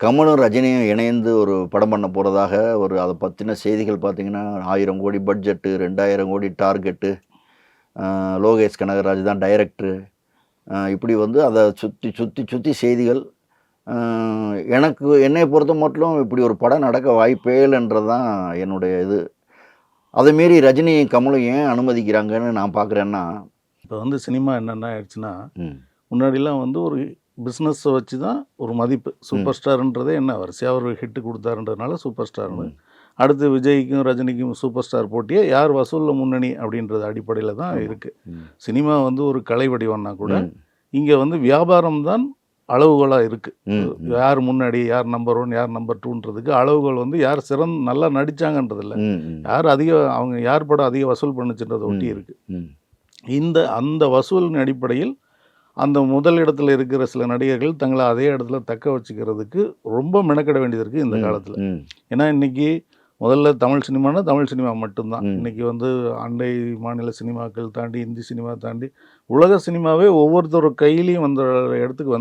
கமலும், ரஜினியும் இணைந்து ஒரு படம் பண்ண போறதாக அத பத்தின செய்திகள் பார்த்தீங்கன்னா, 1000 கோடி பட்ஜெட்டு, 2000 கோடி டார்கெட்டு, லோகேஷ் கனகராஜ் தான் டைரக்டரு. இப்படி வந்து அத சுத்தி செய்திகள். அ எனக்கு என்னைய பொறுத்த மட்டிலும் இப்படி ஒரு படம் நடக்க வாய்ப்பே இல்லன்றது தான் என்னுடைய இது. அத மீறி ரஜினியும், கமலும் ஏன் அனுமதிக்கிறாங்கன்னு நான் பார்க்குறேன்னா, இப்போ வந்து சினிமா என்னென்ன ஆயிடுச்சுன்னா, ம். முன்னாடிலாம் வந்து ஒரு பிஸ்னஸை வச்சு தான் ஒரு மதிப்பு. சூப்பர் ஸ்டார்ன்றதே என்ன வரிசையாக ஒரு ஹிட் கொடுத்தாருன்றதுனால சூப்பர் ஸ்டார்னு. ம். அடுத்து விஜய்க்கும் ரஜினிக்கும் சூப்பர் ஸ்டார் போட்டியே யார் வசூலில் முன்னணி அப்படின்றது அடிப்படையில் தான் ஆமா. இருக்குது. ம். சினிமா வந்து ஒரு கலை வடிவம்னா கூட ம். இங்கே வந்து வியாபாரம் தான் அளவுகோலாக இருக்குது. ம். ம். யார் முன்னாடி, யார் நம்பர் 1, யார் நம்பர் 2ன்றதுக்கு அளவுகோல் வந்து யார் நல்லா நடித்தாங்கன்றதில்ல. ம். ம். யார் அவங்க யார் படம் அதிக வசூல் பண்ணுச்சுன்றதை ஒட்டி இருக்குது. ம். அந்த வசூலின் அடிப்படையில் அந்த முதல் இடத்துல இருக்கிற சில நடிகர்கள் தங்களை அதே இடத்துல தக்க வச்சுக்கிறதுக்கு ரொம்ப மெனக்கெட வேண்டியது இருக்குது இந்த காலத்தில். ம். ஏன்னா இன்றைக்கி முதல்ல தமிழ் சினிமானா தமிழ் சினிமா மட்டும்தான். ம். இன்றைக்கி வந்து அண்டை மாநில சினிமாக்கள் தாண்டி, இந்தி சினிமா தாண்டி உலக சினிமாவே ஒவ்வொருத்தர் கையிலையும் வந்த இடத்துக்கு வந்து